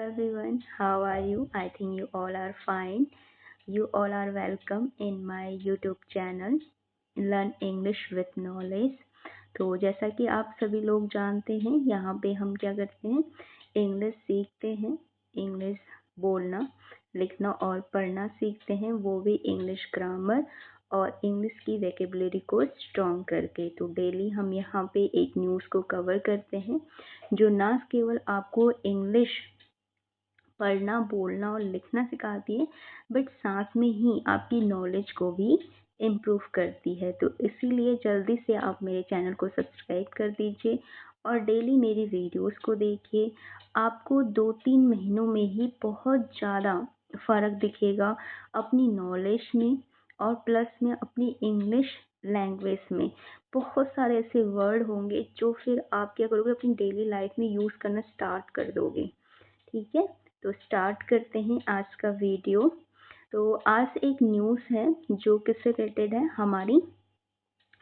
everyone, how are you? I think you all are fine. You all are welcome in my YouTube channel Learn English with Knowledge. तो जैसा कि आप सभी लोग जानते हैं, यहाँ पे हम क्या करते हैं, इंग्लिश सीखते हैं। इंग्लिश बोलना, लिखना और पढ़ना सीखते हैं, वो भी इंग्लिश ग्रामर और इंग्लिश की वोकैबुलरी को स्ट्रॉन्ग करके। तो डेली हम यहाँ पे एक न्यूज़ को कवर करते हैं जो ना केवल आपको इंग्लिश पढ़ना, बोलना और लिखना सिखाती है, बट साथ में ही आपकी नॉलेज को भी इम्प्रूव करती है। तो इसीलिए जल्दी से आप मेरे चैनल को सब्सक्राइब कर दीजिए और डेली मेरी वीडियोस को देखिए। आपको 2-3 महीनों में ही बहुत ज़्यादा फ़र्क दिखेगा अपनी नॉलेज में और प्लस में अपनी इंग्लिश लैंग्वेज में। बहुत सारे ऐसे वर्ड होंगे जो फिर आप क्या करोगे, अपनी डेली लाइफ में यूज़ करना स्टार्ट कर दोगे। ठीक है, तो स्टार्ट करते हैं आज का वीडियो। तो आज एक न्यूज़ है जो किससे रिलेटेड है, हमारी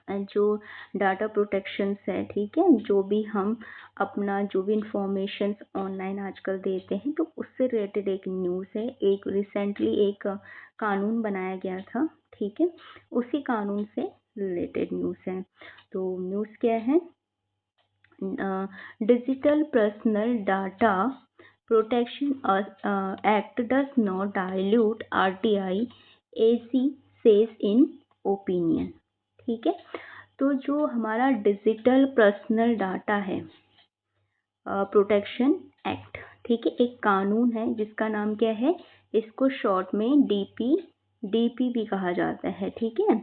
जो डाटा प्रोटेक्शन है। ठीक है, जो भी हम अपना जो भी इंफॉर्मेशन ऑनलाइन आजकल देते हैं, तो उससे रिलेटेड एक न्यूज़ है। एक रिसेंटली एक कानून बनाया गया था, ठीक है, उसी कानून से रिलेटेड न्यूज़ है। तो न्यूज़ क्या है, digital personal data Protection Act does not dilute RTI, AC says in opinion। ठीक है, तो जो हमारा डिजिटल पर्सनल डाटा है प्रोटेक्शन एक्ट, ठीक है, एक कानून है जिसका नाम क्या है, इसको शॉर्ट में डीपी भी कहा जाता है। ठीक है,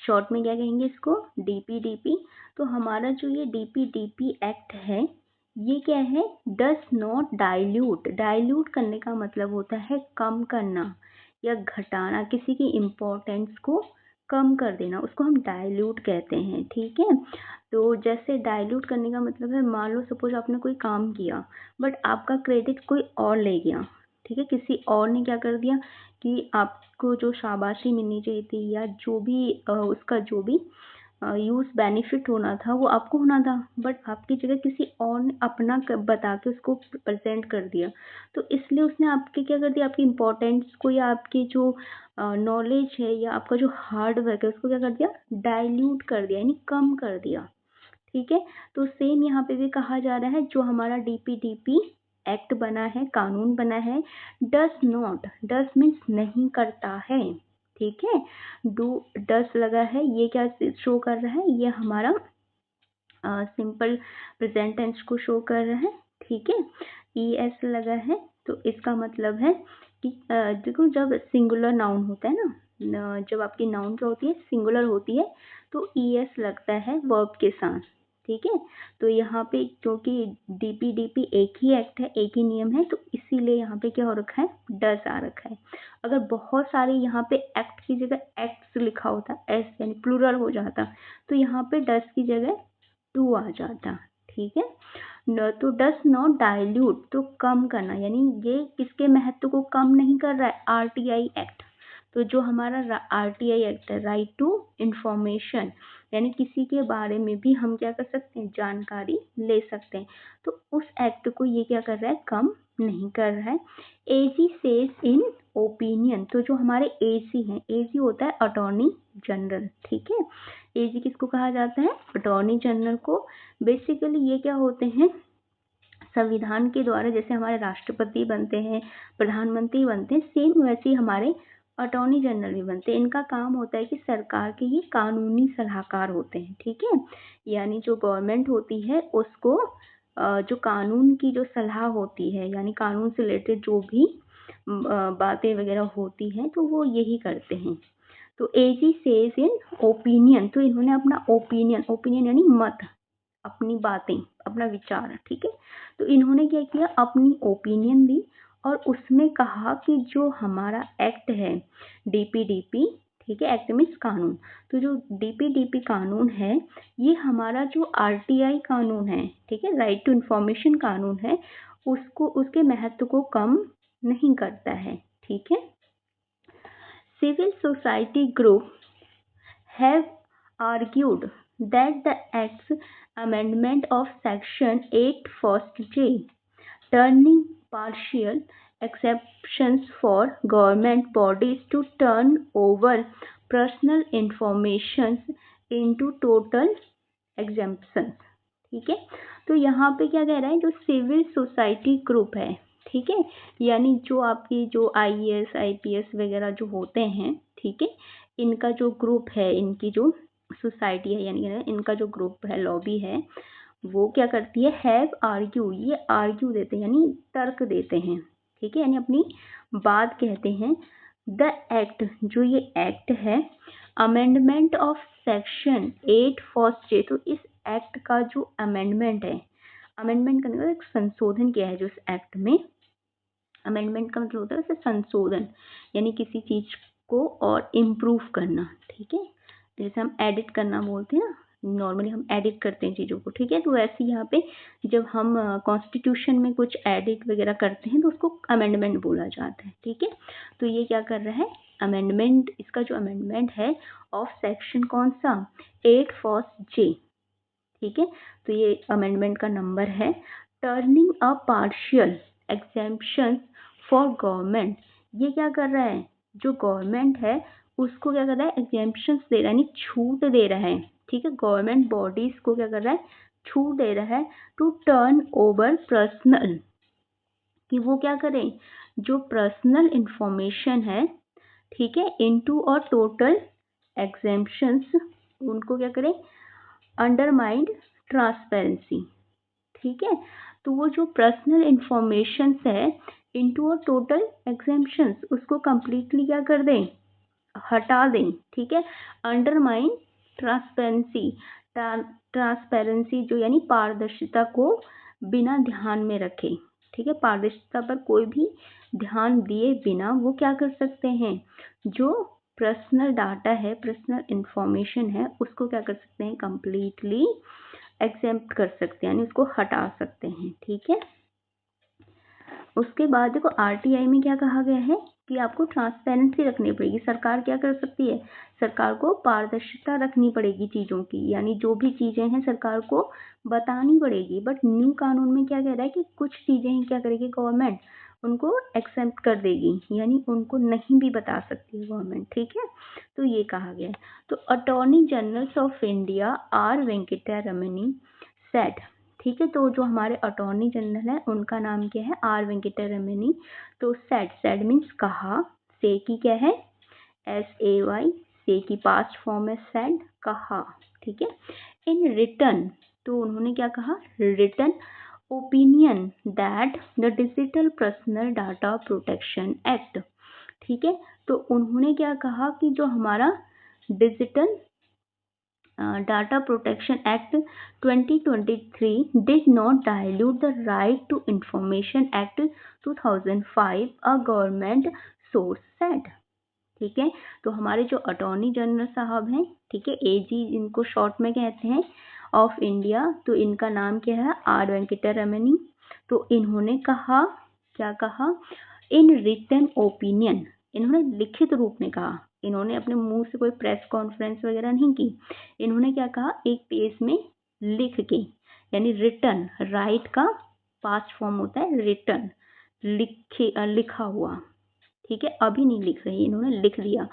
शॉर्ट में क्या कहेंगे इसको, डीपी। तो हमारा जो ये डीपी एक्ट है, ये क्या है, डस नॉट डाइल्यूट करने का मतलब होता है कम करना या घटाना, किसी की इम्पोर्टेंस को कम कर देना, उसको हम डाइल्यूट कहते हैं। ठीक है, तो जैसे डाइल्यूट करने का मतलब है, मान लो सपोज आपने कोई काम किया बट आपका क्रेडिट कोई और ले गया। ठीक है, किसी और ने क्या कर दिया कि आपको जो शाबाशी मिलनी चाहिए थी या जो भी उसका जो भी यूज़ बेनिफिट होना था वो आपको होना था, बट आपकी जगह किसी और ने अपना बता के उसको प्रेजेंट कर दिया। तो इसलिए उसने आपके क्या कर दिया, आपकी इम्पोर्टेंस को या आपकी जो नॉलेज है या आपका जो हार्ड वर्क है उसको क्या कर दिया, डाइल्यूट कर दिया, यानी कम कर दिया। ठीक है, तो सेम यहाँ पे भी कहा जा रहा है, जो हमारा डीपी एक्ट बना है, कानून बना है, डस मीन्स नहीं करता है। ठीक है, डस लगा है, ये क्या शो कर रहा है, ये हमारा सिंपल प्रेजेंट टेंस को शो कर रहा है। ठीक है, ES लगा है, तो इसका मतलब है कि देखो, जब सिंगुलर नाउन होता है ना, जब आपकी नाउन क्या होती है, सिंगुलर होती है, तो ES लगता है वर्ब के साथ। ठीक है, तो यहाँ पे क्योंकि डीपी एक ही एक्ट है, एक ही नियम है, तो इसीलिए यहाँ पे क्या हो रखा है, डस आ रखा है। अगर बहुत सारे यहाँ पे एक्ट की जगह एक्ट्स लिखा होता, एस यानी प्लूरल हो जाता, तो यहाँ पे डस की जगह टू आ जाता। ठीक है, तो डस नॉट डाइल्यूट, तो कम करना, यानी ये किसके महत्व को कम नहीं कर रहा है, RTI एक्ट। तो जो हमारा RTI एक्ट है, राइट टू इंफॉर्मेशन, यानी किसी के बारे में भी हम क्या कर सकते हैं, जानकारी ले सकते हैं। तो उस एक्ट को ये क्या कर रहा है, कम नहीं कर रहा है। AG सेज इन ओपिनियन, तो जो हमारे AC हैं, AG होता है अटॉर्नी जनरल। ठीक है, AG किसको कहा जाता है, अटॉर्नी जनरल को। बेसिकली ये क्या होते हैं, संविधान के द्वारा जैसे हमारे राष्ट्रपति बनते हैं, प्रधानमंत्री बनते हैं, सेम वैसे ही हमारे अटॉर्नी जनरल भी बनते हैं। इनका काम होता है कि सरकार के ये कानूनी सलाहकार होते हैं। ठीक है, यानी जो गवर्नमेंट होती है उसको जो कानून की जो सलाह होती है, यानी कानून से रिलेटेड जो भी बातें वगैरह होती हैं, तो वो यही करते हैं। तो AG सेज इन ओपिनियन, तो इन्होंने अपना ओपिनियन यानी मत, अपनी बातें, अपना विचार। ठीक है, तो इन्होंने क्या किया, अपनी ओपिनियन दी और उसमें कहा कि जो हमारा एक्ट है डीपी, ठीक है, एक्ट मीन्स कानून, तो जो डीपी कानून है, ये हमारा जो RTI कानून है, ठीक है, राइट टू इंफॉर्मेशन कानून है, उसको, उसके महत्व को कम नहीं करता है। ठीक है, civil society group have argued that the Act's amendment of Section 8 first J turning partial exceptions for government bodies to turn over personal information into total exemptions। ठीक है, तो यहाँ पे क्या कह रहा है, जो सिविल सोसाइटी ग्रुप है, ठीक है, यानी जो आपकी जो IAS IPS वगैरह जो होते हैं, ठीक है, इनका जो ग्रुप है, इनकी जो सोसाइटी है, यानी इनका जो ग्रुप है, लॉबी है, वो क्या करती है, हैव आर्ग्यू, ये आर्ग्यू देते हैं यानी तर्क देते हैं, ठीक है, यानी अपनी बात कहते हैं। द एक्ट, जो ये एक्ट है, amendment of section 8 first J, तो इस एक्ट का जो अमेंडमेंट है, अमेंडमेंट करने का एक संशोधन किया है जो इस एक्ट में, अमेंडमेंट का मतलब होता है उसे संशोधन, यानी किसी चीज को और इम्प्रूव करना, ठीक है, जैसे हम एडिट करना बोलते हैं ना, नॉर्मली हम एडिट करते हैं चीज़ों को, ठीक है, तो वैसे यहाँ पे जब हम कॉन्स्टिट्यूशन में कुछ एडिट वगैरह करते हैं तो उसको अमेंडमेंट बोला जाता है, ठीक है, तो ये क्या कर रहा है, अमेंडमेंट, इसका जो अमेंडमेंट है ऑफ सेक्शन कौन सा, 8 फर्स्ट जे, ठीक है, तो ये अमेंडमेंट का नंबर है। Turning a partial exemption for government, ये क्या कर रहा है, जो गवर्नमेंट है उसको क्या कर रहा है, एग्जेम्पशन दे रहा है, यानी छूट दे रहा है, ठीक है, गवर्नमेंट बॉडीज को क्या कर रहा है, छूट दे रहा है, टू टर्न ओवर पर्सनल, कि वो क्या करें, जो पर्सनल इंफॉर्मेशन है, ठीक है, इनटू और टोटल एग्जेम्पशंस, उनको क्या करें, अंडरमाइंड ट्रांसपेरेंसी, ठीक है, तो वो जो पर्सनल इंफॉर्मेशन है इनटू और टोटल एग्जेम्पशंस, उसको कंप्लीटली क्या कर दें, हटा दें, ठीक है, अंडरमाइन ट्रांसपेरेंसी, ट्रांसपेरेंसी जो यानी पारदर्शिता को बिना ध्यान में रखे, ठीक है, पारदर्शिता पर कोई भी ध्यान दिए बिना वो क्या कर सकते हैं, जो पर्सनल डाटा है, पर्सनल इंफॉर्मेशन है, उसको क्या कर सकते हैं, कंप्लीटली एग्जेम्प्ट कर सकते हैं, यानी उसको हटा सकते हैं, ठीक है। उसके बाद देखो RTI में क्या कहा गया है कि आपको ट्रांसपेरेंसी रखनी पड़ेगी, सरकार क्या कर सकती है, सरकार को पारदर्शिता रखनी पड़ेगी चीज़ों की, यानी जो भी चीज़ें हैं सरकार को बतानी पड़ेगी, बट न्यू कानून में क्या कह रहा है कि कुछ चीज़ें ही क्या करेगी गवर्नमेंट, उनको एक्सेप्ट कर देगी, यानी उनको नहीं भी बता सकती है गवर्नमेंट, ठीक है, तो ये कहा गया है। तो attorney general of India R Venkata Ramani said, ठीक है, तो जो हमारे अटॉर्नी जनरल है उनका नाम क्या है, R वेंकटा रमनी, तो सेड मीन्स कहा, से की क्या है, SAY, से की पास्ट फॉर्म है सेड, कहा, ठीक है, इन रिटर्न, तो उन्होंने क्या कहा, return opinion that the digital personal data protection act, ठीक है, तो उन्होंने क्या कहा कि जो हमारा digital data protection act 2023 did not dilute the right to information act 2005 a government source said, ठीक है, तो हमारे जो अटॉर्नी जनरल साहब हैं, ठीक है, AG इनको शॉर्ट में कहते हैं, ऑफ इंडिया, तो इनका नाम क्या है, R वेंकटा रमनी, तो इन्होंने कहा, क्या कहा, इन रिटन ओपिनियन, इन्होंने लिखित रूप में कहा, इन्होंने अपने मुंह से कोई प्रेस कॉन्फ्रेंस वगैरह नहीं की, इन्होंने क्या कहा, एक पेज में लिख के, यानी रिटन, राइट का पास्ट फॉर्म होता है रिटन, लिखा हुआ, ठीक है, अभी नहीं लिख रही, इन्होंने लिख दिया,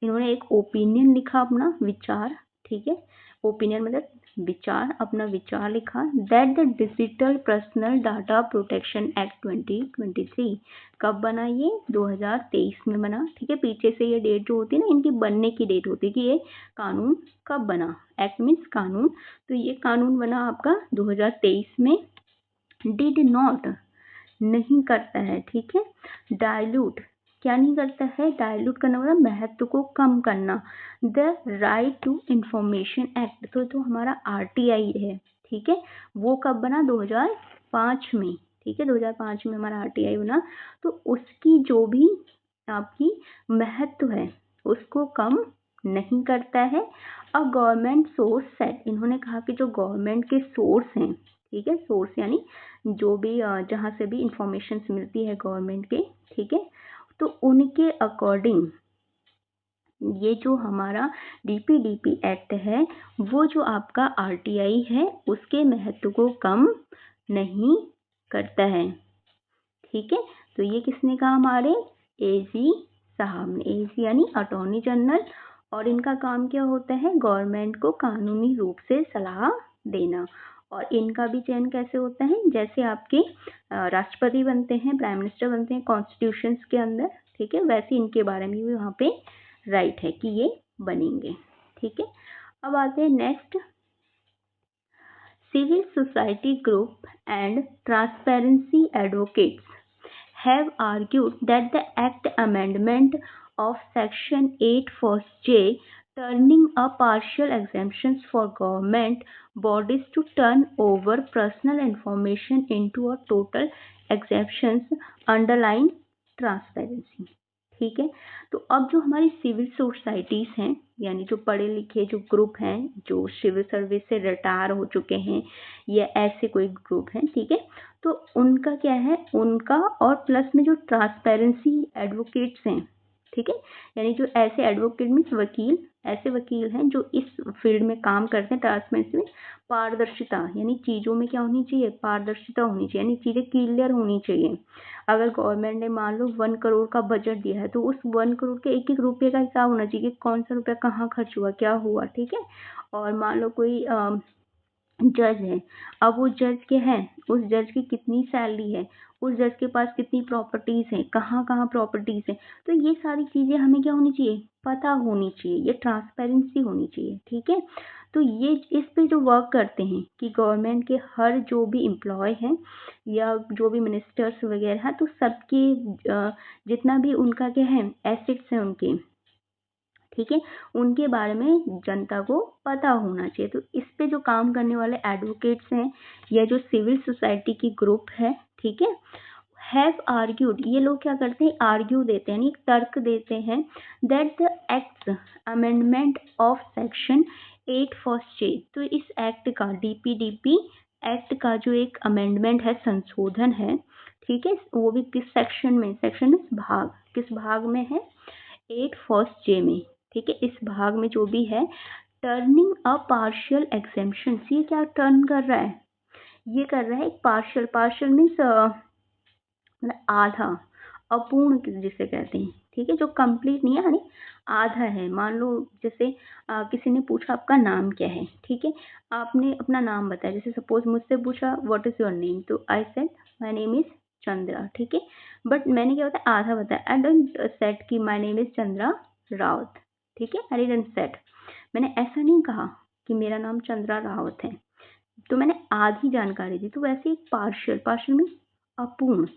इन्होंने एक ओपिनियन लिखा, अपना विचार, ठीक है, ओपिनियन मतलब विचार, अपना विचार लिखा, that the digital personal data protection act 2023 कब बना, ये 2023 में बना, ठीक है, पीछे से ये डेट जो होती है ना, इनकी बनने की डेट होती है कि ये कानून कब बना, एक्ट मीन्स कानून, तो ये कानून बना आपका 2023 में, डिड नॉट, नहीं करता है, ठीक है, डाइल्यूट, क्या नहीं करता है, डाइल्यूट करना मतलब महत्व को कम करना, the right to information act, तो हमारा RTI है, ठीक है, वो कब बना, 2005 में, ठीक है, 2005 में हमारा RTI बना, तो उसकी जो भी आपकी महत्व है उसको कम नहीं करता है। अ गवर्नमेंट सोर्स सेट, इन्होंने कहा कि जो गवर्नमेंट के सोर्स हैं, ठीक है, सोर्स यानी जो भी जहाँ से भी इंफॉर्मेशन मिलती है गवर्नमेंट के, ठीक है, तो उनके अकॉर्डिंग ये जो हमारा DPDP एक्ट है, वो जो आपका RTI है उसके महत्व को कम नहीं करता है, ठीक है, तो ये किसने कहा, हमारे एजी साहब ने। एजी यानी अटॉर्नी जनरल, और इनका काम क्या होता है, गवर्नमेंट को कानूनी रूप से सलाह देना। और इनका भी चयन कैसे होता है, जैसे आपके राष्ट्रपति बनते हैं, प्राइम मिनिस्टर बनते हैं कॉन्स्टिट्यूशन के अंदर, ठीक है, वैसे इनके बारे में भी वहाँ पे राइट है कि ये बनेंगे। ठीक है, अब आते हैं next, civil society group and transparency advocates have argued that the Act amendment of Section 8 first J, turning a partial exemptions for government bodies to turn over personal information into a total exemptions, underline transparency। ठीक है, तो अब जो हमारी civil societies हैं, यानी जो पढ़े लिखे जो ग्रुप हैं, जो सिविल सर्विस से रिटायर हो चुके हैं या ऐसे कोई ग्रुप हैं, ठीक है, तो उनका क्या है, उनका और प्लस में जो ट्रांसपेरेंसी एडवोकेट्स हैं, ठीक है, यानी जो ऐसे एडवोकेट मीन्स वकील, ऐसे वकील हैं जो इस फील्ड में काम करते हैं, ट्रांसपेरेंसी में पारदर्शिता, यानी चीज़ों में क्या होनी चाहिए, पारदर्शिता होनी चाहिए, यानी चीज़ें क्लियर होनी चाहिए। अगर गवर्नमेंट ने मान लो 1 करोड़ का बजट दिया है, तो उस 1 करोड़ के एक एक रुपये का हिसाब होना चाहिए कि कौन सा रुपया कहाँ खर्च हुआ, क्या हुआ। ठीक है, और मान लो कोई जज है, अब वो जज के हैं, उस जज की कितनी सैलरी है, उस जज के पास कितनी प्रॉपर्टीज हैं, कहाँ कहाँ प्रॉपर्टीज हैं, तो ये सारी चीज़ें हमें क्या होनी चाहिए, पता होनी चाहिए, ये ट्रांसपेरेंसी होनी चाहिए। ठीक है, तो ये इस पे जो वर्क करते हैं कि गवर्नमेंट के हर जो भी एम्प्लॉय हैं या जो भी मिनिस्टर्स वगैरह हैं, तो सबके जितना भी उनका क्या है, एसेट्स हैं उनके, ठीक है, उनके बारे में जनता को पता होना चाहिए। तो इस पे जो काम करने वाले एडवोकेट्स हैं या जो सिविल सोसाइटी की ग्रुप है, ठीक है, हैव आर्ग्यूड, ये लोग क्या करते हैं, आर्ग्यू देते हैं, यानी तर्क देते हैं, that the act amendment of section 8 first J, तो इस एक्ट का, डीपीडीपी एक्ट का जो एक अमेंडमेंट है, संशोधन है, ठीक है, वो भी किस सेक्शन में, सेक्शन में भाग, किस भाग में है, 8 फर्स्ट जे में। ठीक है, इस भाग में जो भी है, टर्निंग अ पार्शियल एग्जेम्पशन, ये क्या टर्न कर रहा है, ये कर रहा है एक पार्शियल, पार्शियल मीन्स मतलब आधा, अपूर्ण जिसे कहते हैं, ठीक है, जो कंप्लीट नहीं है, यानी आधा है। मान लो जैसे किसी ने पूछा आपका नाम क्या है, ठीक है, आपने अपना नाम बताया, जैसे सपोज मुझसे पूछा व्हाट इज योर नेम, तो I said my name is Chandra, ठीक है, बट मैंने क्या बताया, आधा बताया, आई डोंट सेड कि my name is Chandra Rawat, ठीक है, आई डिडंट सेड, मैंने ऐसा नहीं कहा कि मेरा नाम चंद्रा रावत है, तो मैंने आधी जानकारी दी, तो वैसे एक पार्शियल, पार्शियल मीन्स अपूर्ण,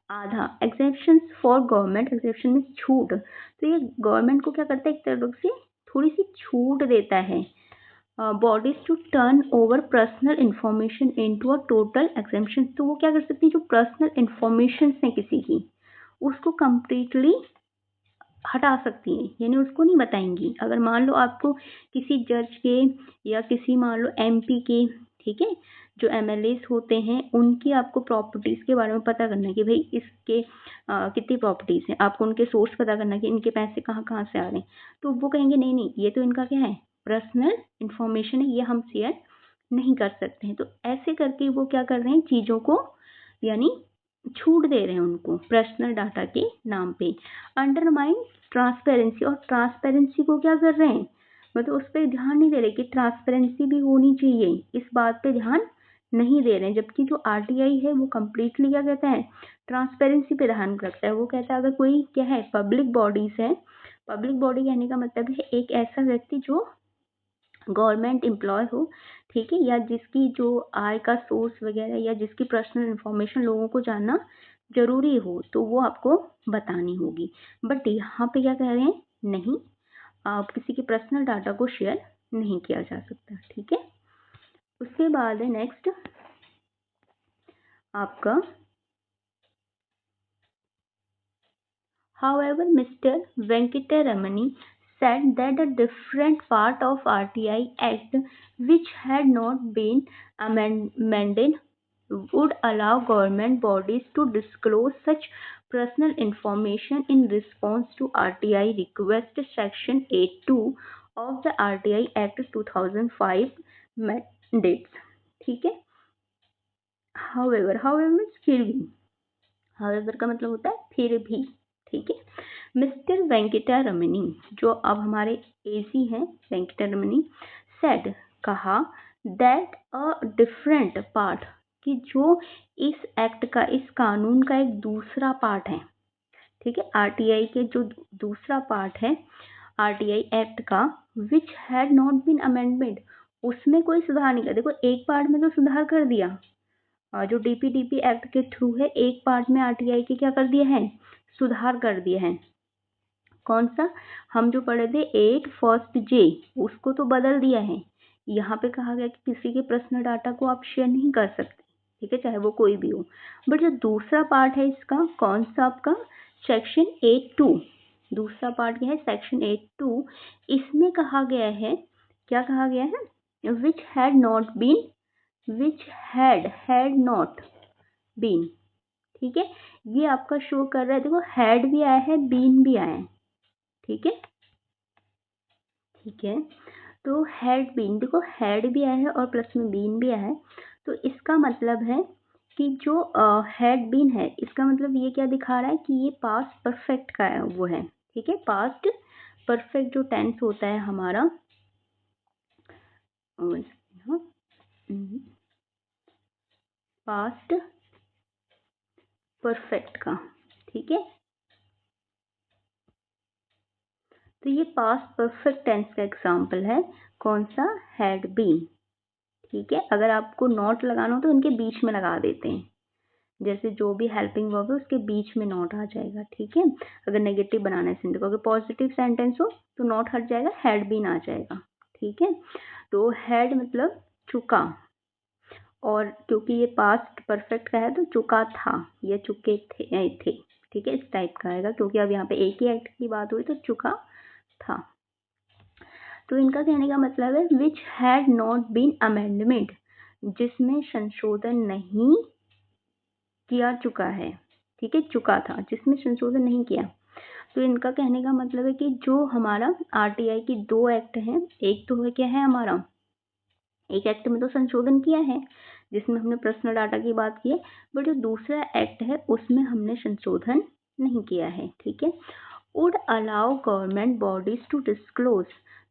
आधा। एग्जेप्शन फॉर गवर्नमेंट, एग्जेप्शन में छूट, तो ये गवर्नमेंट को क्या करता है, एक तरह से थोड़ी सी छूट देता है bodies to turn over personal information into a total exemption, तो वो क्या कर सकती है, जो पर्सनल इंफॉर्मेशन है किसी की, उसको कंप्लीटली हटा सकती हैं, यानी उसको नहीं बताएंगी। अगर मान लो आपको किसी जज के या किसी मान लो एमपी के, ठीक है, जो एमएलएस होते हैं, उनकी आपको प्रॉपर्टीज के बारे में पता करना है कि भाई इसके कितनी प्रॉपर्टीज हैं, आपको उनके सोर्स पता करना है कि इनके पैसे कहाँ कहाँ से आ रहे हैं, तो वो कहेंगे नहीं नहीं, ये तो इनका क्या है, पर्सनल इंफॉर्मेशन है, ये हम शेयर नहीं कर सकते हैं। तो ऐसे करके वो क्या कर रहे हैं, चीज़ों को यानी छूट दे रहे हैं उनको पर्सनल डाटा के नाम पे। अंडरमाइन ट्रांसपेरेंसी, और ट्रांसपेरेंसी को क्या कर रहे हैं, मतलब उस पर ध्यान नहीं दे रहे कि ट्रांसपेरेंसी भी होनी चाहिए, इस बात पे ध्यान नहीं दे रहे हैं। जबकि जो आरटीआई है वो कम्प्लीटली क्या कहता है, ट्रांसपेरेंसी पे ध्यान रखता है। वो कहता है अगर कोई क्या है, पब्लिक बॉडीज है, पब्लिक बॉडी कहने का मतलब है एक ऐसा व्यक्ति जो गवर्नमेंट एम्प्लॉय हो, ठीक है, या जिसकी जो आय का सोर्स वगैरह या जिसकी पर्सनल इंफॉर्मेशन लोगों को जानना जरूरी हो, तो वो आपको बतानी होगी। बट यहाँ पे क्या कह रहे हैं, नहीं, आप किसी के पर्सनल डाटा को शेयर नहीं किया जा सकता। ठीक है, उसके बाद है नेक्स्ट आपका, however Mr. Venkataramani said that a different part of RTI Act which had not been amended would allow government bodies to disclose such personal information in response to RTI request section 82 of the RTI Act 2005 mandates। ठीक है, however, however means फिर भी, however का मतलब होता है फिर भी, ठीक है। मिस्टर वेंकटा रमनी, जो अब हमारे एसी हैं वेंकटा रमनी, सेड कहा, दैट अ डिफरेंट पार्ट, कि जो इस एक्ट का, इस कानून का एक दूसरा पार्ट है, ठीक है, आरटीआई के जो दूसरा पार्ट है आरटीआई एक्ट का, which had not been amendment, उसमें कोई सुधार नहीं किया। देखो एक पार्ट में तो सुधार कर दिया, जो डीपीडीपी एक्ट के थ्रू है, एक पार्ट में आरटीआई के क्या कर दिया है, सुधार कर दिया है। कौन सा, हम जो पढ़े थे 8 फर्स्ट जे, उसको तो बदल दिया है। यहाँ पे कहा गया कि किसी के पर्सनल डाटा को आप शेयर नहीं कर सकते, ठीक है, चाहे वो कोई भी हो। बट जो दूसरा पार्ट है इसका, कौन सा आपका, सेक्शन 8(2), दूसरा पार्ट क्या है, सेक्शन 8(2), इसमें कहा गया है, क्या कहा गया है, which had not been, which had not been, ठीक है। ये आपका शो कर रहा है, देखो हैड भी आया है, बीन भी आया है, ठीक है, ठीक है। तो हैड बीन, देखो हैड भी आया है और प्लस में बीन भी आया है, तो इसका मतलब है कि जो हैड बीन है, इसका मतलब ये क्या दिखा रहा है कि ये पास्ट परफेक्ट का है, वो है, ठीक है, पास्ट परफेक्ट जो टेंस होता है हमारा, पास्ट परफेक्ट का, ठीक है। तो ये पास्ट परफेक्ट टेंस का एग्जाम्पल है, कौन सा, हैड बीन, ठीक है। अगर आपको नॉट लगाना हो तो इनके बीच में लगा देते हैं, जैसे जो भी हेल्पिंग वर्ब है उसके बीच में नॉट आ जाएगा, ठीक है। अगर नेगेटिव बनाना है सेंटेंस को, अगर पॉजिटिव सेंटेंस हो तो नॉट हट जाएगा, हैड बीन आ जाएगा, ठीक है। तो हैड मतलब चुका, और क्योंकि ये पास्ट परफेक्ट का है तो चुका था या चुके थे, ठीक है, इस टाइप का आएगा, क्योंकि अब यहाँ पे एक ही एक्ट की बात हुई तो चुका था। तो इनका कहने का मतलब है which had not been amendment, जिसमें संशोधन नहीं किया चुका है, ठीक है, चुका था जिसमें संशोधन नहीं किया। तो इनका कहने का मतलब है कि जो हमारा आरटीआई की 2 एक्ट हैं, एक तो है क्या है हमारा, एक एक्ट में तो संशोधन किया है जिसमें हमने पर्सनल डाटा की बात की है, बट जो दूसरा एक्ट है उसमें हमने संशोधन नहीं किया है, ठीक है। Would allow government bodies to disclose,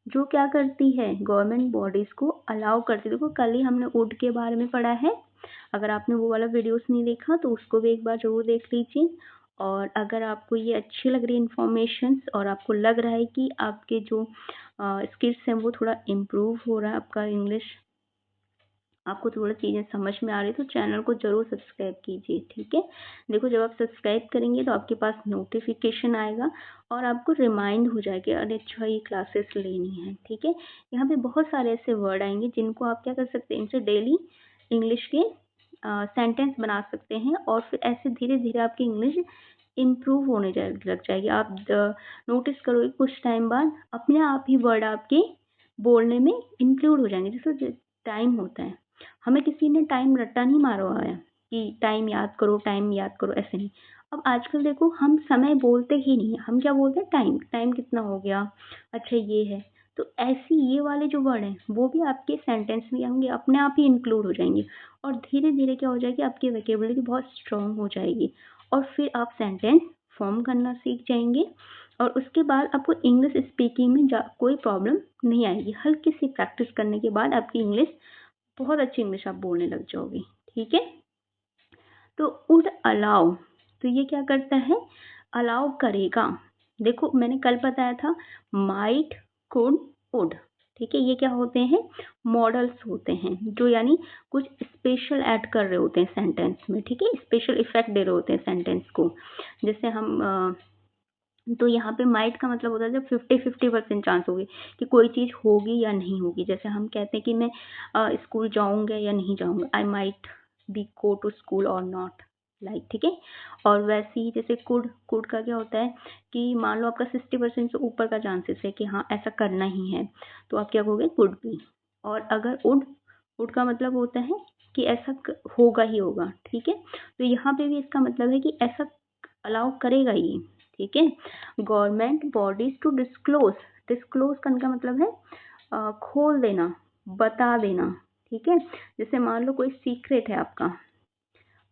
जो क्या करती है, गवर्नमेंट बॉडीज को अलाउ करती है। देखो कल ही हमने वुड के बारे में पढ़ा है, अगर आपने वो वाला वीडियोस नहीं देखा तो उसको भी एक बार जरूर देख लीजिए। और अगर आपको ये अच्छी लग रही इन्फॉर्मेशन और आपको लग रहा है कि आपके जो स्किल्स हैं वो थोड़ा इम्प्रूव हो रहा है, आपका इंग्लिश, आपको थोड़ा चीज़ें समझ में आ रही है, तो चैनल को ज़रूर सब्सक्राइब कीजिए, ठीक है। देखो जब आप सब्सक्राइब करेंगे तो आपके पास नोटिफिकेशन आएगा और आपको रिमाइंड हो जाएगा, अरे अच्छा ये क्लासेस लेनी है, ठीक है। यहाँ पे बहुत सारे ऐसे वर्ड आएंगे जिनको आप क्या कर सकते हैं, इनसे डेली इंग्लिश के सेंटेंस बना सकते हैं, और फिर ऐसे धीरे धीरे आपकी इंग्लिश इम्प्रूव होने लग जाएगी। आप नोटिस करोगे कुछ टाइम बाद अपने आप ही वर्ड आपके बोलने में इंक्लूड हो जाएंगे। जैसे टाइम होता है, हमें किसी ने टाइम रट्टा नहीं मारा हुआ है कि टाइम याद करो, टाइम याद करो, ऐसे नहीं। अब आजकल देखो हम समय बोलते ही नहीं है, हम क्या बोलते हैं, टाइम, टाइम कितना हो गया, अच्छा ये है। तो ऐसी ये वाले जो वर्ड हैं वो भी आपके सेंटेंस में होंगे, अपने आप ही इंक्लूड हो जाएंगे, और धीरे धीरे क्या हो जाएगी, आपकी वोकैबुलरी बहुत स्ट्रांग हो जाएगी, और फिर आप सेंटेंस फॉर्म करना सीख जाएंगे, और उसके बाद आपको इंग्लिश स्पीकिंग में कोई प्रॉब्लम नहीं आएगी। हल्की सी प्रैक्टिस करने के बाद आपकी इंग्लिश, बहुत अच्छी इंग्लिश आप बोलने लग जाओगे, ठीक है। तो वुड अलाउ, तो ये क्या करता है, अलाउ करेगा। देखो मैंने कल बताया था माइट, कुड, वुड, ठीक है, ये क्या होते हैं, मॉडल्स होते हैं, जो यानी कुछ स्पेशल ऐड कर रहे होते हैं सेंटेंस में, ठीक है, स्पेशल इफेक्ट दे रहे होते हैं सेंटेंस को। जैसे हम तो यहाँ पे माइट का मतलब होता है जब 50-50% चांस होगी कि कोई चीज़ होगी या नहीं होगी। जैसे हम कहते हैं कि मैं स्कूल जाऊँगा या नहीं जाऊँगा, I might be go to school or not, like, ठीक है। और वैसे ही जैसे कुड, कुड का क्या होता है कि मान लो आपका 60% से ऊपर का चांसेस है कि हाँ ऐसा करना ही है, तो आप क्या कहोगे, कुड बी। और अगर वुड, वुड का मतलब होता है कि ऐसा होगा ही होगा, ठीक है। तो यहाँ पे भी इसका मतलब है कि ऐसा अलाउ करेगा ये, ठीक है। Government bodies to disclose, disclose करने का मतलब है खोल देना, बता देना, ठीक है। जैसे मान लो कोई सीक्रेट है आपका,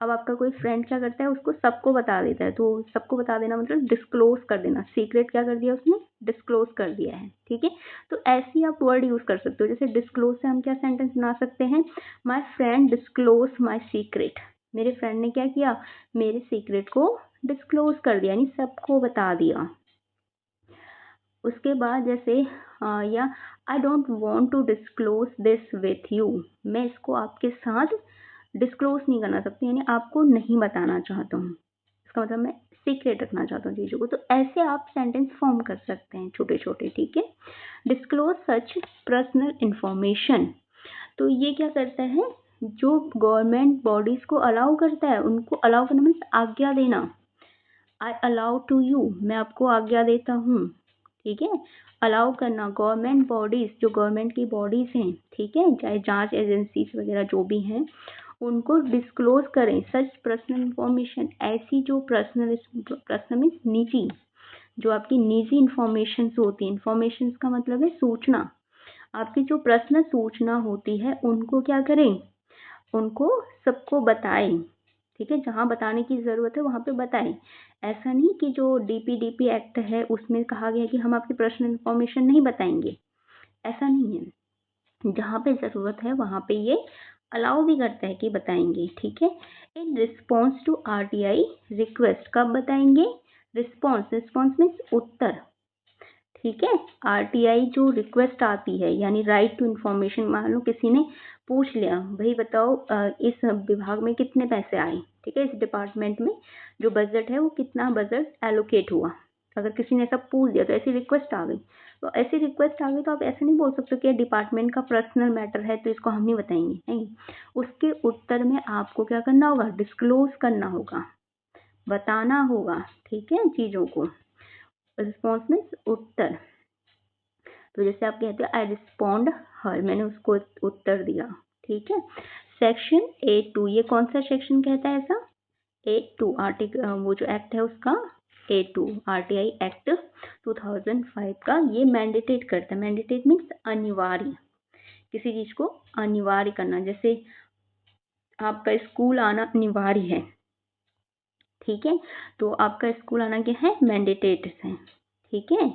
अब आपका कोई फ्रेंड क्या करता है, उसको सबको बता देता है, तो सबको बता देना मतलब डिस्क्लोज कर देना, सीक्रेट क्या कर दिया उसने, डिस्क्लोज कर दिया है, ठीक है। तो ऐसे ही आप वर्ड यूज कर सकते हो, जैसे डिस्क्लोज से हम क्या सेंटेंस बना सकते हैं, my friend disclose my secret, मेरे फ्रेंड ने क्या किया, मेरे सीक्रेट को डिस्क्लोज कर दिया, यानी सबको बता दिया। उसके बाद जैसे या I don't want to disclose this with you, मैं इसको आपके साथ डिस्क्लोज नहीं करना चाहती, यानी आपको नहीं बताना चाहता हूँ, इसका मतलब मैं सीक्रेट रखना चाहता हूँ चीज़ों को। तो ऐसे आप सेंटेंस फॉर्म कर सकते हैं छोटे छोटे, ठीक है। डिस्क्लोज सच पर्सनल इंफॉर्मेशन, तो ये क्या करता है, जो गवर्नमेंट बॉडीज को अलाउ करता है, उनको अलाउ करना मीन्स आज्ञा देना, आई अलाउ टू यू, मैं आपको आज्ञा देता हूँ, ठीक है। अलाउ करना, गवर्नमेंट बॉडीज, जो गवर्नमेंट की बॉडीज हैं, ठीक है, चाहे जांच एजेंसीज वगैरह जो भी हैं, उनको डिस्क्लोज करें सच पर्सनल इंफॉर्मेशन, ऐसी जो पर्सनल मीन्स निजी, जो आपकी निजी इंफॉर्मेशन होती है, इंफॉर्मेशन का मतलब है सूचना, आपकी जो पर्सनल सूचना होती है उनको क्या करें, उनको सबको बताएं, ठीक है, जहाँ बताने की ज़रूरत है वहाँ पे बताएं। ऐसा नहीं कि जो डीपीडीपी एक्ट है उसमें कहा गया कि हम आपकी पर्सनल इंफॉर्मेशन नहीं बताएंगे, ऐसा नहीं है, जहाँ पे ज़रूरत है वहाँ पे ये अलाउ भी करता है कि बताएंगे, ठीक है। In response to RTI request, कब बताएंगे, रिस्पॉन्स, रिस्पॉन्स मीन्स उत्तर, ठीक है। आरटीआई जो रिक्वेस्ट आती है, यानी राइट टू इन्फॉर्मेशन, मान लो किसी ने पूछ लिया, भाई बताओ इस विभाग में कितने पैसे आए, ठीक है, इस डिपार्टमेंट में जो बजट है वो कितना बजट एलोकेट हुआ, अगर किसी ने ऐसा पूछ दिया तो ऐसी रिक्वेस्ट आ गई, तो ऐसी रिक्वेस्ट आ गई तो आप ऐसे नहीं बोल सकते कि डिपार्टमेंट का पर्सनल मैटर है तो इसको हम नहीं बताएंगे, नहीं, उसके उत्तर में आपको क्या करना होगा, डिस्क्लोज करना होगा, बताना होगा, ठीक है, चीज़ों को। रिस्पॉन्स मीन्स उत्तर, तो जैसे आप कहते हो आई रिस्पॉन्ड हर, मैंने उसको उत्तर दिया, ठीक है। सेक्शन 8(2), ये कौन सा सेक्शन कहता है ऐसा, 8(2), आर्टिकल, वो जो एक्ट है उसका 8(2), आरटीआई एक्ट 2005 का, ये मैंडेटेट करता है, मैंडेटेट मीन्स अनिवार्य, किसी चीज को अनिवार्य करना, जैसे आपका स्कूल आना अनिवार्य है, ठीक है, तो आपका स्कूल आना क्या है, मैंडेटेट है, ठीक है।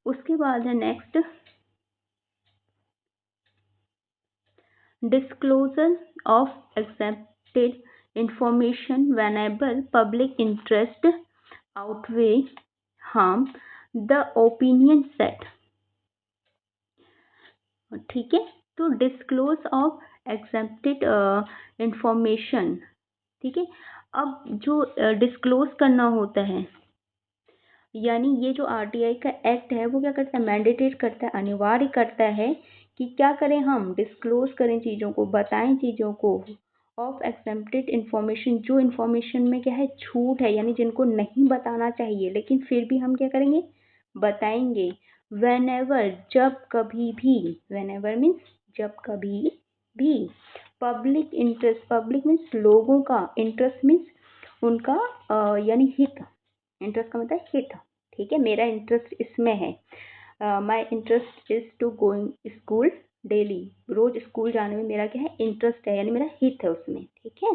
उसके बाद है next, disclosure of accepted information whenever public interest outweigh harm, the opinion set, ठीक है। तो डिस्क्लोज ऑफ एक्सेप्टेड इंफॉर्मेशन, ठीक है। अब जो डिस्क्लोज करना होता है, यानी ये जो आरटीआई का एक्ट है वो क्या करता है, मैंडेटेट करता है, अनिवार्य करता है कि क्या करें, हम डिस्क्लोज करें चीज़ों को, बताएं चीज़ों को, ऑफ एक्सेप्टेड इंफॉर्मेशन, जो इंफॉर्मेशन में क्या है, छूट है, यानी जिनको नहीं बताना चाहिए लेकिन फिर भी हम क्या करेंगे, बताएंगे। वेनेवर, जब कभी भी, वेनेवर मीन्स जब कभी भी, पब्लिक इंटरेस्ट, पब्लिक मीन्स लोगों का, इंटरेस्ट मीन्स उनका यानी हित, इंटरेस्ट का मतलब हित, ठीक है, मेरा इंटरेस्ट इसमें है, my interest is to going school daily, रोज स्कूल जाने में मेरा क्या है, इंटरेस्ट है, यानी मेरा हित है उसमें, ठीक है।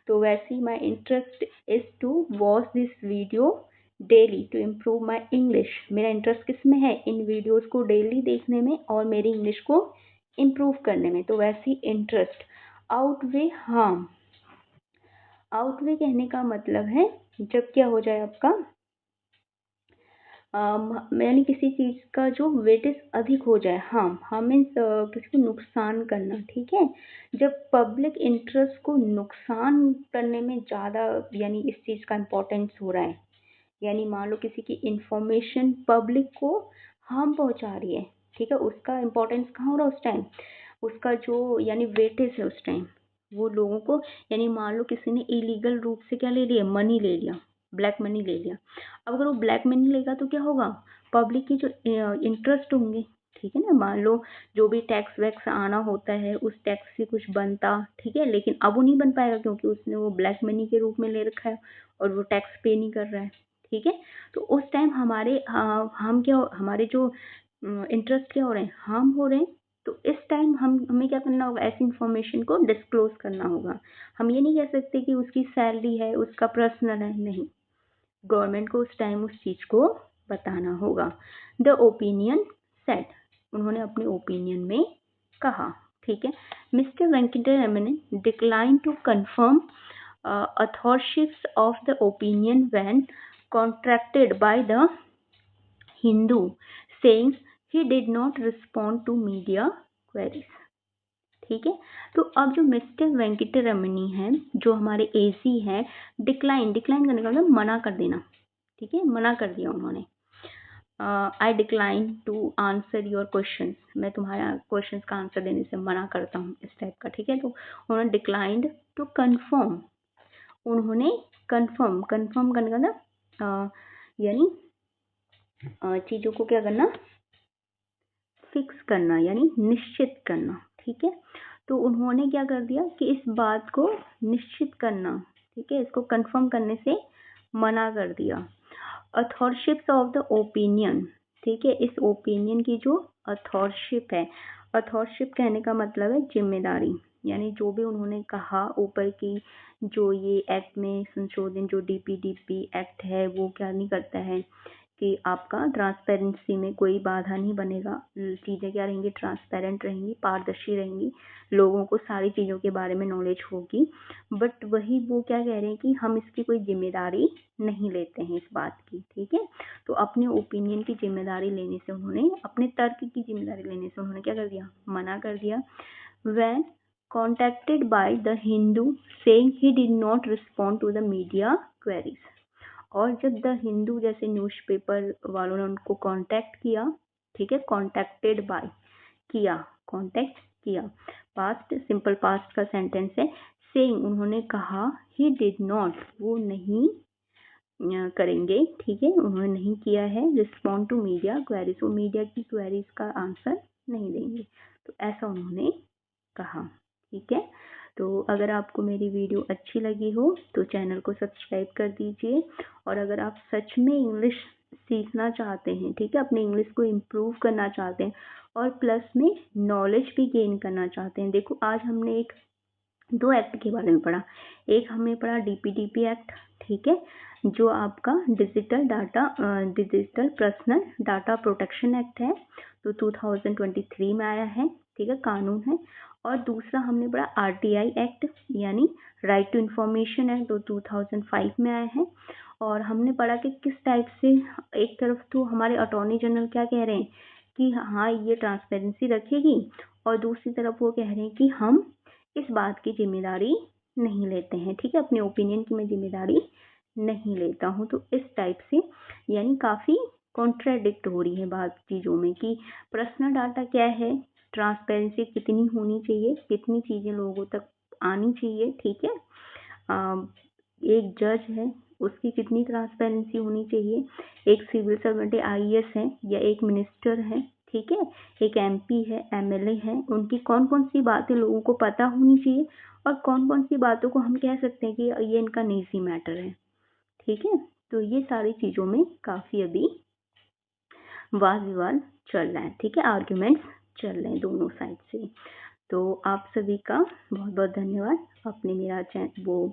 तो वैसे ही my interest is to watch this video daily to improve my English, मेरा इंटरेस्ट किस में है, इन वीडियोज को डेली देखने में और मेरी इंग्लिश को इम्प्रूव करने में, तो वैसे ही इंटरेस्ट। आउटवे हार्म, आउटवे कहने का मतलब है जब क्या हो जाए आपका, यानी किसी चीज़ का जो वेटेज अधिक हो जाए, हाँ मीन्स किसी को नुकसान करना, ठीक है। जब पब्लिक इंटरेस्ट को नुकसान करने में ज़्यादा, यानी इस चीज़ का इम्पोर्टेंस हो रहा है, यानी मान लो किसी की इंफॉर्मेशन पब्लिक को हार्म पहुंचा रही है, ठीक है, उसका इम्पोर्टेंस कहाँ हो रहा है उस टाइम, उसका जो यानी वेटेज है उस टाइम वो लोगों को, यानी मान लो किसी ने इलीगल रूप से क्या ले लिया, मनी ले लिया, ब्लैक मनी ले लिया, अब अगर वो ब्लैक मनी लेगा तो क्या होगा, पब्लिक की जो इंटरेस्ट होंगे, ठीक है ना, मान लो जो भी टैक्स वैक्स आना होता है उस टैक्स से कुछ बनता, ठीक है, लेकिन अब वो नहीं बन पाएगा क्योंकि उसने वो ब्लैक मनी के रूप में ले रखा है और वो टैक्स पे नहीं कर रहा है, ठीक है। तो उस टाइम हमारे हम क्या, हमारे जो इंटरेस्ट क्या हो रहे हैं, हार्म हो रहे हैं, तो इस टाइम हमें क्या करना होगा, ऐसी इन्फॉर्मेशन को डिस्क्लोज करना होगा। हम ये नहीं कह सकते कि उसकी सैलरी है, उसका पर्सनल है, नहीं, गवर्नमेंट को उस टाइम उस चीज़ को बताना होगा। द ओपिनियन सेड, उन्होंने अपने ओपिनियन में कहा, ठीक है। Mister Venkataraman decline to confirm authorship of the opinion when contracted by the Hindu, saying he did not respond to media queries, ठीक है। तो अब जो मिस्टर वेंकटरमनी हैं, जो हमारे एसी हैं, डिक्लाइन करने का मतलब मना कर देना, ठीक है, मना कर दिया उन्होंने। I decline to answer your question, मैं तुम्हारा क्वेश्चन का आंसर देने से मना करता हूँ, इस टाइप का, ठीक है। तो उन्होंने डिक्लाइंड टू कन्फर्म, उन्होंने कन्फर्म करने का ना, यानी चीज़ों को क्या करना, फिक्स करना, यानी निश्चित करना, ठीक है। तो उन्होंने क्या कर दिया कि इस बात को निश्चित करना, ठीक है, इसको कंफर्म करने से मना कर दिया। अथॉरशिप्स ऑफ द ओपिनियन, ठीक है, इस ओपिनियन की जो अथॉरशिप है, अथॉरशिप कहने का मतलब है जिम्मेदारी, यानी जो भी उन्होंने कहा ऊपर की, जो ये एक्ट में संशोधन, जो डीपीडीपी एक्ट है, वो क्या नहीं करता है कि आपका ट्रांसपेरेंसी में कोई बाधा नहीं बनेगा, चीज़ें क्या रहेंगी, ट्रांसपेरेंट रहेंगी, पारदर्शी रहेंगी, लोगों को सारी चीज़ों के बारे में नॉलेज होगी। बट वही वो क्या कह रहे हैं कि हम इसकी कोई जिम्मेदारी नहीं लेते हैं इस बात की, ठीक है। तो अपने ओपिनियन की जिम्मेदारी लेने से उन्होंने, अपने तर्क की जिम्मेदारी लेने से उन्होंने क्या कर दिया, मना कर दिया। When contacted by the Hindu saying he did not respond to the media queries, और जब द हिंदू जैसे न्यूज़पेपर वालों ने उनको कांटेक्ट किया, ठीक है, कांटेक्टेड बाय, किया, कांटेक्ट किया, पास्ट सिंपल पास्ट का सेंटेंस है। सेइंग, उन्होंने कहा, ही डिड नॉट, वो नहीं करेंगे, ठीक है, उन्होंने नहीं किया है, रिस्पॉन्ड टू मीडिया क्वेरीज, वो मीडिया की क्वेरीज का आंसर नहीं देंगे, तो ऐसा उन्होंने कहा, ठीक है। तो अगर आपको मेरी वीडियो अच्छी लगी हो तो चैनल को सब्सक्राइब कर दीजिए, और अगर आप सच में इंग्लिश सीखना चाहते हैं, ठीक है, अपने इंग्लिश को इम्प्रूव करना चाहते हैं और प्लस में नॉलेज भी गेन करना चाहते हैं, देखो आज हमने दो एक्ट के बारे में पढ़ा, एक हमने पढ़ा डीपीडीपी एक्ट, ठीक है, जो आपका digital personal data protection act है, तो 2023 में आया है, ठीक है, कानून है। और दूसरा हमने पढ़ा आरटीआई एक्ट, यानी राइट टू इंफॉर्मेशन एक्ट, तो 2005 में आया है। और हमने पढ़ा कि किस टाइप से, एक तरफ तो हमारे अटॉर्नी जनरल क्या कह रहे हैं कि हाँ ये ट्रांसपेरेंसी रखेगी, और दूसरी तरफ वो कह रहे हैं कि हम इस बात की जिम्मेदारी नहीं लेते हैं, ठीक है, अपने ओपिनियन की मैं जिम्मेदारी नहीं लेता हूँ। तो इस टाइप से यानी काफ़ी कॉन्ट्राडिक्ट हो रही है बात चीज़ों में कि पर्सनल डाटा क्या है, ट्रांसपेरेंसी कितनी होनी चाहिए, कितनी चीज़ें लोगों तक आनी चाहिए, ठीक है। एक जज है, उसकी कितनी ट्रांसपेरेंसी होनी चाहिए, एक सिविल सर्वेंट आईएएस है या एक मिनिस्टर है, ठीक है, एक एमपी है, एमएलए है, उनकी कौन कौन सी बातें लोगों को पता होनी चाहिए और कौन कौन सी बातों को हम कह सकते हैं कि ये इनका निजी मैटर है, ठीक है। तो ये सारी चीज़ों में काफ़ी अभी वाद विवाद चल रहा है, ठीक है, आर्ग्यूमेंट्स चल रहे हैं दोनों साइड से। तो आप सभी का बहुत बहुत धन्यवाद, आपने मेरा वो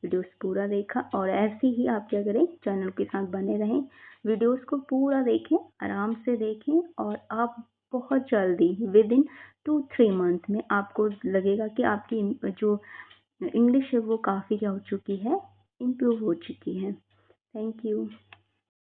वीडियोस पूरा देखा, और ऐसे ही आप क्या करें, चैनल के साथ बने रहें, वीडियोस को पूरा देखें, आराम से देखें, और आप बहुत जल्दी विदिन 2-3 मंथ में आपको लगेगा कि आपकी जो इंग्लिश है वो काफ़ी क्या हो चुकी है, इम्प्रूव हो चुकी है। Thank you.